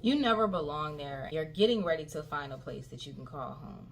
You never belong there. You're getting ready to find a place that you can call home.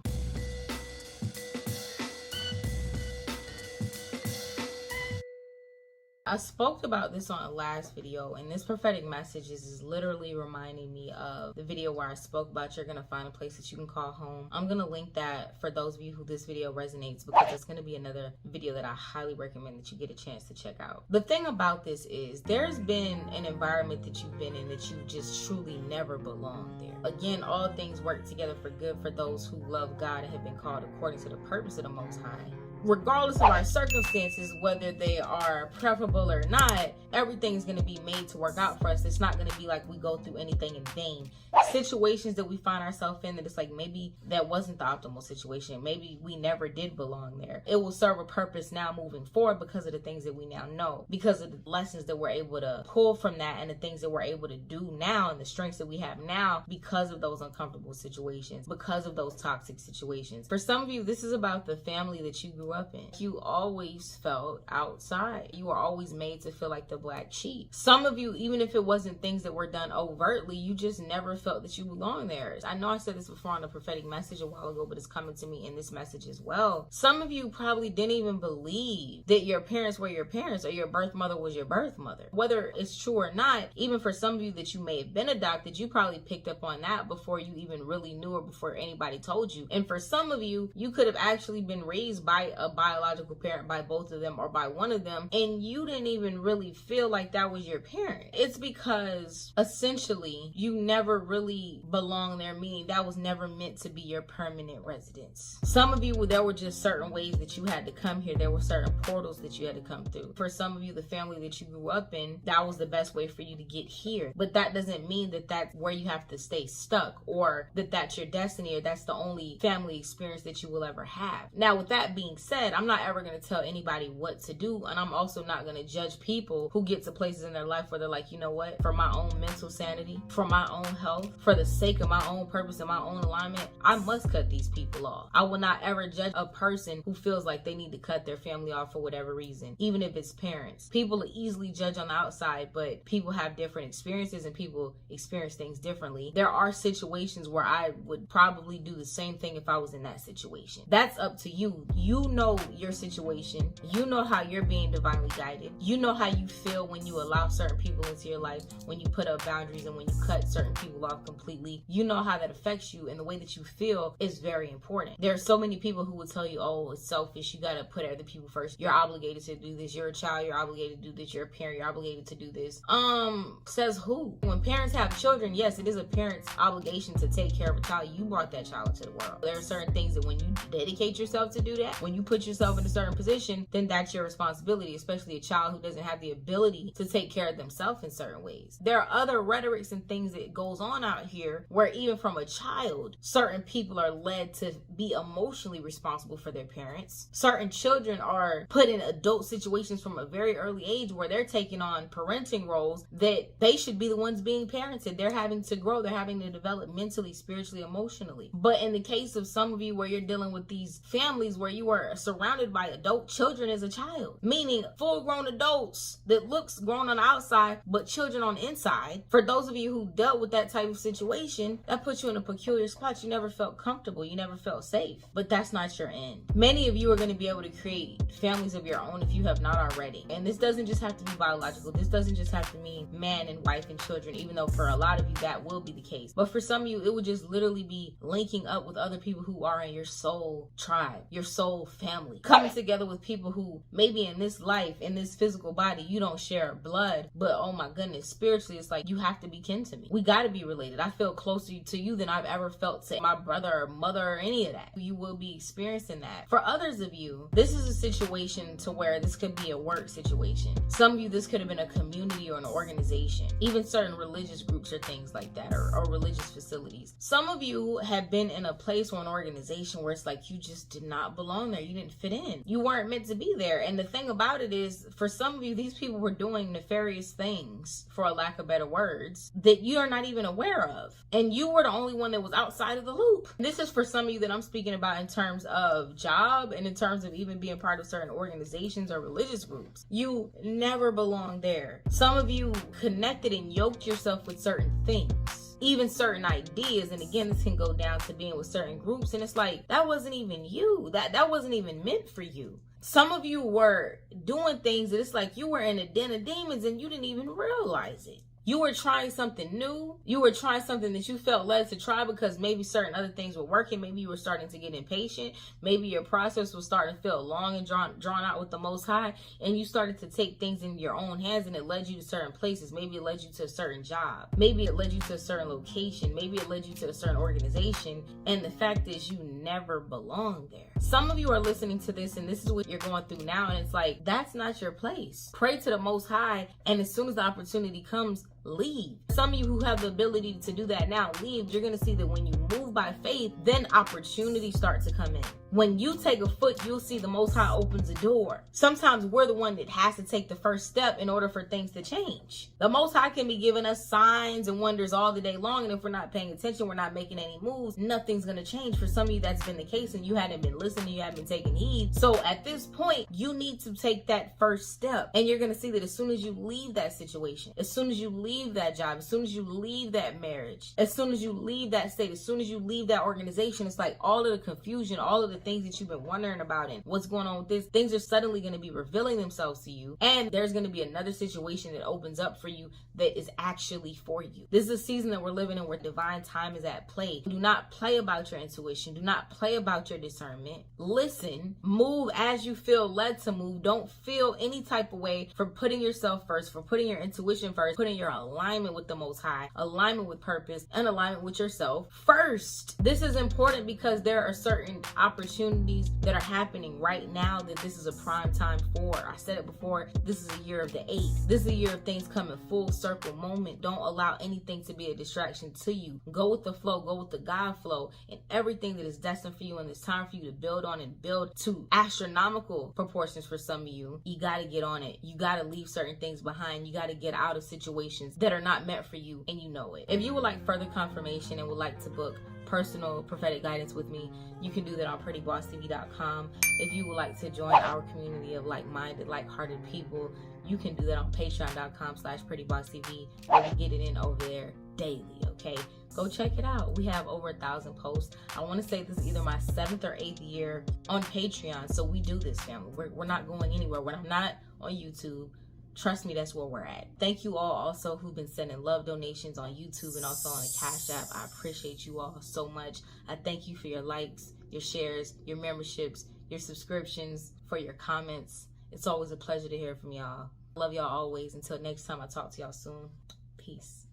I spoke about this on a last video, and this prophetic message is literally reminding me of the video where I spoke about you're going to find a place that you can call home. I'm going to link that for those of you who this video resonates, because it's going to be another video that I highly recommend that you get a chance to check out. The thing about this is there's been an environment that you've been in that you just truly never belonged there. Again, all things work together for good for those who love God and have been called according to the purpose of the Most High. Regardless of our circumstances, whether they are preferable or not, everything's going to be made to work out for us. It's not going to be like we go through anything in vain. Situations that we find ourselves in that it's like maybe that wasn't the optimal situation. Maybe we never did belong there. It will serve a purpose now moving forward because of the things that we now know, because of the lessons that we're able to pull from that and the things that we're able to do now and the strengths that we have now because of those uncomfortable situations, because of those toxic situations. For some of you, this is about the family that you grew up in. You always felt outside. You were always made to feel like the black sheep. Some of you, even if it wasn't things that were done overtly, you just never felt that you belonged there. I know I said this before on the prophetic message a while ago, but it's coming to me in this message as well. Some of you probably didn't even believe that your parents were your parents or your birth mother was your birth mother. Whether it's true or not, even for some of you that you may have been adopted, you probably picked up on that before you even really knew or before anybody told you. And for some of you, you could have actually been raised by a biological parent, by both of them or by one of them, and you didn't even really feel like that was your parent. It's because essentially you never really belonged there, meaning that was never meant to be your permanent residence. Some of you, there were just certain ways that you had to come here. There were certain portals that you had to come through. For some of you, the family that you grew up in, that was the best way for you to get here. But that doesn't mean that that's where you have to stay stuck, or that that's your destiny, or that's the only family experience that you will ever have. Now, with that being said, I'm not ever going to tell anybody what to do, and I'm also not going to judge people who get to places in their life where they're like, you know what, for my own mental sanity, for my own health, for the sake of my own purpose and my own alignment, I must cut these people off. I will not ever judge a person who feels like they need to cut their family off for whatever reason, even if it's parents. People are easily judged on the outside, but people have different experiences and people experience things differently. There are situations where I would probably do the same thing if I was in that situation. That's up to you. You know your situation. You know how you're being divinely guided. You know how you feel when you allow certain people into your life, when you put up boundaries and when you cut certain people off completely. You know how that affects you, and the way that you feel is very important. There are so many people who will tell you, oh, it's selfish, you gotta put other people first, you're obligated to do this, you're a child, you're obligated to do this, you're a parent, you're obligated to do this. Says who? When parents have children, yes, it is a parent's obligation to take care of a child. You brought that child into the world. There are certain things that when you dedicate yourself to do that, when you put yourself in a certain position, then that's your responsibility, especially a child who doesn't have the ability to take care of themselves in certain ways. There are other rhetorics and things that goes on out here where even from a child, certain people are led to be emotionally responsible for their parents. Certain children are put in adult situations from a very early age where they're taking on parenting roles that they should be the ones being parented. They're having to grow. They're having to develop mentally, spiritually, emotionally. But in the case of some of you where you're dealing with these families where you are surrounded by adult children as a child, meaning full-grown adults that looks grown on the outside but children on the inside, for those of you who dealt with that type of situation, that puts you in a peculiar spot. You never felt comfortable. You never felt safe. But that's not your end. Many of you are going to be able to create families of your own if you have not already. And this doesn't just have to be biological. This doesn't just have to mean man and wife and children, even though for a lot of you that will be the case. But for some of you, it would just literally be linking up with other people who are in your soul tribe, your soul family, coming together with people who maybe in this life, in this physical body, you don't share blood, but oh my goodness, spiritually, it's like you have to be kin to me. We got to be related. I feel closer to you than I've ever felt to my brother or mother or any of that. You will be experiencing that. For others of you, this is a situation to where this could be a work situation. Some of you, this could have been a community or an organization, even certain religious groups or things like that, or religious facilities. Some of you have been in a place or an organization where it's like you just did not belong there. You didn't fit in. You weren't meant to be there. And the thing about it is, for some of you, these people were doing nefarious things, for a lack of better words, that you are not even aware of. And you were the only one that was outside of the loop. This is for some of you that I'm speaking about in terms of job and in terms of even being part of certain organizations or religious groups. You never belonged there. Some of you connected and yoked yourself with certain things even certain ideas. And again, this can go down to being with certain groups, and it's like, that wasn't even you. That wasn't even meant for you. Some of you were doing things that it's like you were in a den of demons and you didn't even realize it. You were trying something new. You were trying something that you felt led to try because maybe certain other things were working. Maybe you were starting to get impatient. Maybe your process was starting to feel long and drawn out with the Most High. And you started to take things in your own hands, and it led you to certain places. Maybe it led you to a certain job. Maybe it led you to a certain location. Maybe it led you to a certain organization. And the fact is, you never belonged there. Some of you are listening to this, and this is what you're going through now. And it's like, that's not your place. Pray to the Most High. And as soon as the opportunity comes, leave. Some of you who have the ability to do that now, leave. You're going to see that when you move by faith, then opportunities start to come in. When you take a foot, you'll see the Most High opens a door. Sometimes we're the one that has to take the first step in order for things to change. The Most High can be giving us signs and wonders all the day long, and if we're not paying attention, we're not making any moves, nothing's going to change. For some of you, that's been the case, and you hadn't been listening, you haven't been taking heed. So at this point, you need to take that first step, and you're going to see that as soon as you leave that situation, as soon as you leave that job, as soon as you leave that marriage, as soon as you leave that state, as soon as you leave that organization, it's like all of the confusion, all of the things that you've been wondering about and what's going on with this, things are suddenly going to be revealing themselves to you, and there's going to be another situation that opens up for you that is actually for you. This is a season that we're living in where divine time is at play. Do not play about your intuition. Do not play about your discernment. Listen, move as you feel led to move. Don't feel any type of way for putting yourself first, for putting your intuition first, putting your alignment with the Most High, alignment with purpose, and alignment with yourself first. This is important because there are certain opportunities that are happening right now that this is a prime time for. I said it before, this is a year of the 8. This is a year of things coming full circle moment. Don't allow anything to be a distraction to you. Go with the flow, go with the God flow, and everything that is destined for you, and it's time for you to build on and build to astronomical proportions for some of you. You got to get on it. You got to leave certain things behind. You got to get out of situations that are not meant for you, and you know it. If you would like further confirmation and would like to book personal prophetic guidance with me, you can do that on PrettyBossTV.com. If you would like to join our community of like-minded, like-hearted people, you can do that on Patreon.com/PrettyBossTV, where we get it in over there daily, okay? Go check it out. We have over 1,000 posts. I want to say this is either my 7th or 8th year on Patreon, so we do this, family. We're not going anywhere. When I'm not on YouTube, trust me, that's where we're at. Thank you all also who've been sending love donations on YouTube and also on the Cash App. I appreciate you all so much. I thank you for your likes, your shares, your memberships, your subscriptions, for your comments. It's always a pleasure to hear from y'all. Love y'all always. Until next time, I talk to y'all soon. Peace.